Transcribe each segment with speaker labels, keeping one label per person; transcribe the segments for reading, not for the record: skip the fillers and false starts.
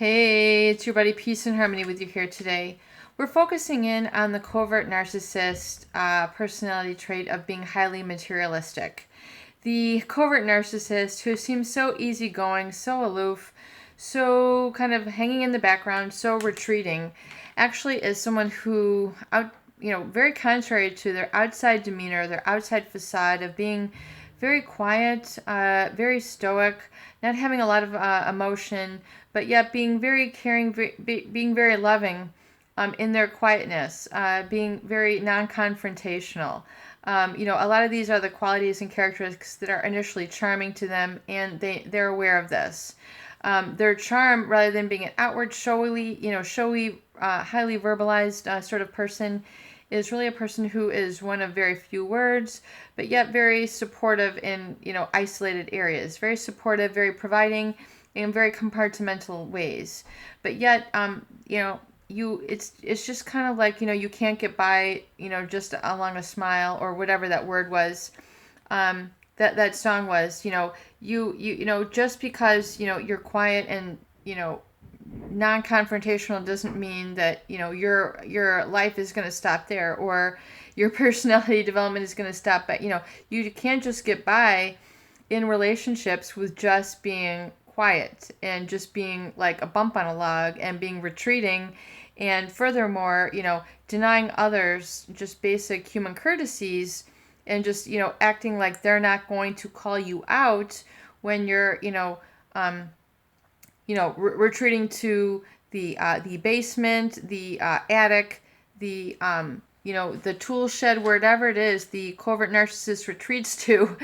Speaker 1: Hey, it's your buddy Peace and Harmony with you here today. We're focusing in on the covert narcissist personality trait of being highly materialistic. The covert narcissist who seems so easygoing, so aloof, so kind of hanging in the background, so retreating, actually is someone who, very contrary to their outside demeanor, their outside facade of being very quiet, very stoic, not having a lot of emotion, but yet being very caring, being very loving in their quietness, being very non-confrontational. A lot of these are the qualities and characteristics that are initially charming to them, and they're aware of this. Their charm, rather than being an outward, showy, highly verbalized sort of person, is really a person who is one of very few words, but yet very supportive in, isolated areas. Very supportive, very providing in very compartmental ways. But yet, it's just kind of like, you can't get by, just along a smile or whatever that word was. That song was, just because, you're quiet and, non-confrontational doesn't mean that your life is going to stop there, or your personality development is going to stop. But you can't just get by in relationships with just being quiet and just being like a bump on a log and being retreating, and furthermore, denying others just basic human courtesies, and just acting like they're not going to call you out when you're retreating to the basement, the attic, the tool shed, wherever it is the covert narcissist retreats to.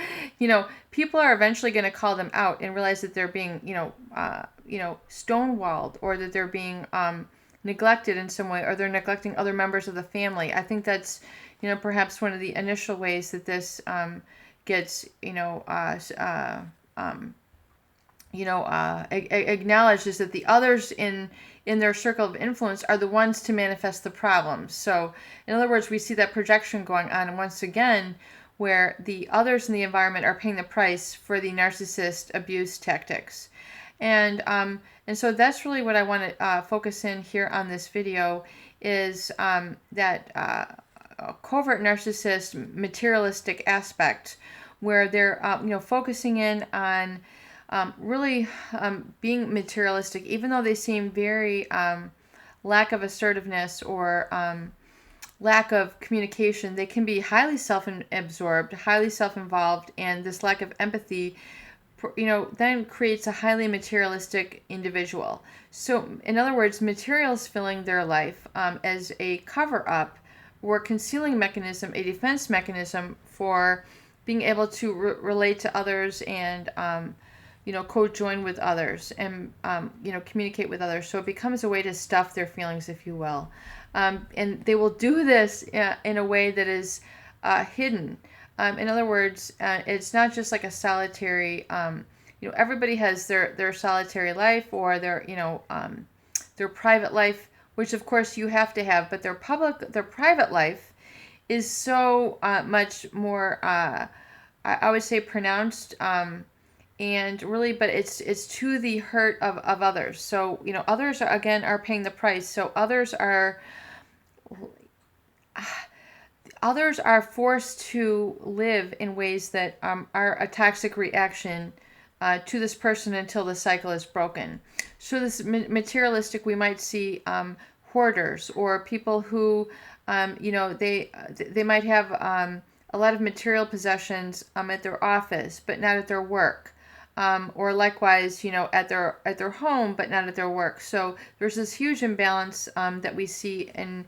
Speaker 1: People are eventually going to call them out and realize that they're being, stonewalled, or that they're being neglected in some way, or they're neglecting other members of the family. I think that's, perhaps one of the initial ways that this gets, acknowledged, is that the others in their circle of influence are the ones to manifest the problems. So, in other words, we see that projection going on, and once again, where the others in the environment are paying the price for the narcissist abuse tactics. And so that's really what I want to focus in here on this video, is that covert narcissist materialistic aspect, where they're focusing in on really being materialistic, even though they seem very lack of assertiveness, or lack of communication. They can be highly self-absorbed, highly self-involved, and this lack of empathy, then creates a highly materialistic individual. So, in other words, materials filling their life as a cover-up, or concealing mechanism, a defense mechanism for being able to relate to others, and co-join with others, and communicate with others. So it becomes a way to stuff their feelings, if you will. And they will do this in a way that is hidden. In other words, it's not just like a solitary. Everybody has their solitary life, or their private life, which of course you have to have. But their private life is so much more, I would say, pronounced. And really, but it's to the hurt of others. So others are paying the price. So others are forced to live in ways that are a toxic reaction to this person until the cycle is broken. So this materialistic, we might see hoarders, or people who they might have a lot of material possessions at their office, but not at their work. Or likewise, at their home, but not at their work. So there's this huge imbalance that we see in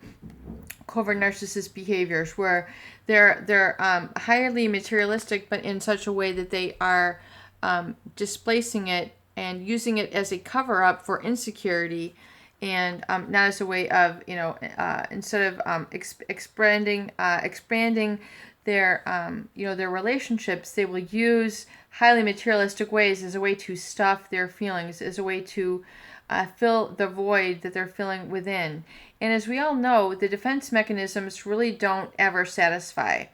Speaker 1: covert narcissist behaviors, where they're highly materialistic, but in such a way that they are displacing it and using it as a cover-up for insecurity, and not as a way of instead of expanding their relationships, they will use highly materialistic ways as a way to stuff their feelings, as a way to fill the void that they're feeling within. And as we all know, the defense mechanisms really don't ever satisfy.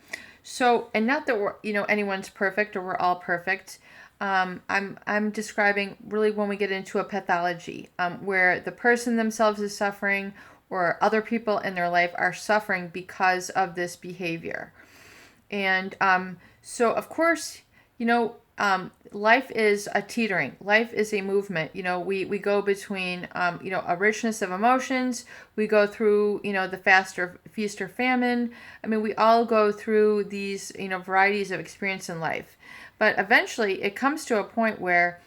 Speaker 1: So, and not that we're, anyone's perfect, or we're all perfect. I'm describing really when we get into a pathology, where the person themselves is suffering or other people in their life are suffering because of this behavior. And so, of course, life is a teetering. Life is a movement. We go between, a richness of emotions. We go through, the feast or famine. I mean, we all go through these, varieties of experience in life. But eventually it comes to a point where,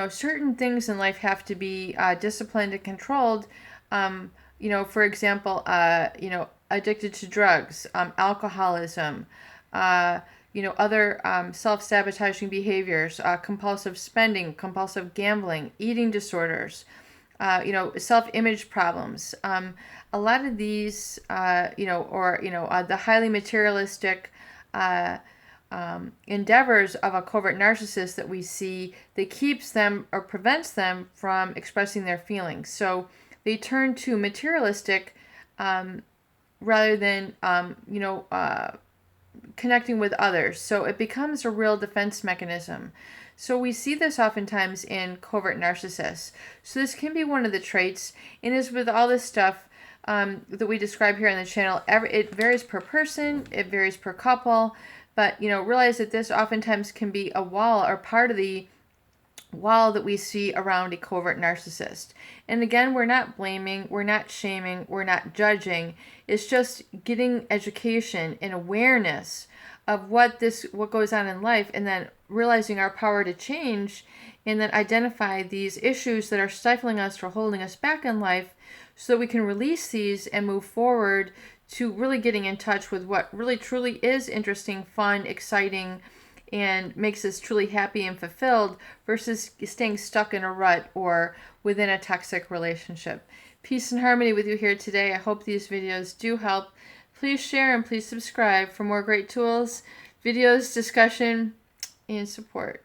Speaker 1: certain things in life have to be disciplined and controlled. For example, addicted to drugs, alcoholism, other self-sabotaging behaviors, compulsive spending, compulsive gambling, eating disorders, self-image problems. A lot of these, the highly materialistic endeavors of a covert narcissist that we see, that keeps them or prevents them from expressing their feelings. So they turn to materialistic rather than, connecting with others. So it becomes a real defense mechanism. So we see this oftentimes in covert narcissists. So this can be one of the traits. And as with all this stuff that we describe here on the channel, it varies per person, it varies per couple. But, realize that this oftentimes can be a wall or part of the wall that we see around a covert narcissist. And again, we're not blaming, we're not shaming, we're not judging. It's just getting education and awareness of what goes on in life, and then realizing our power to change, and then identify these issues that are stifling us or holding us back in life, so that we can release these and move forward to really getting in touch with what really truly is interesting, fun, exciting, and makes us truly happy and fulfilled, versus staying stuck in a rut or within a toxic relationship. Peace and harmony with you here today. I hope these videos do help. Please share and please subscribe for more great tools, videos, discussion, and support.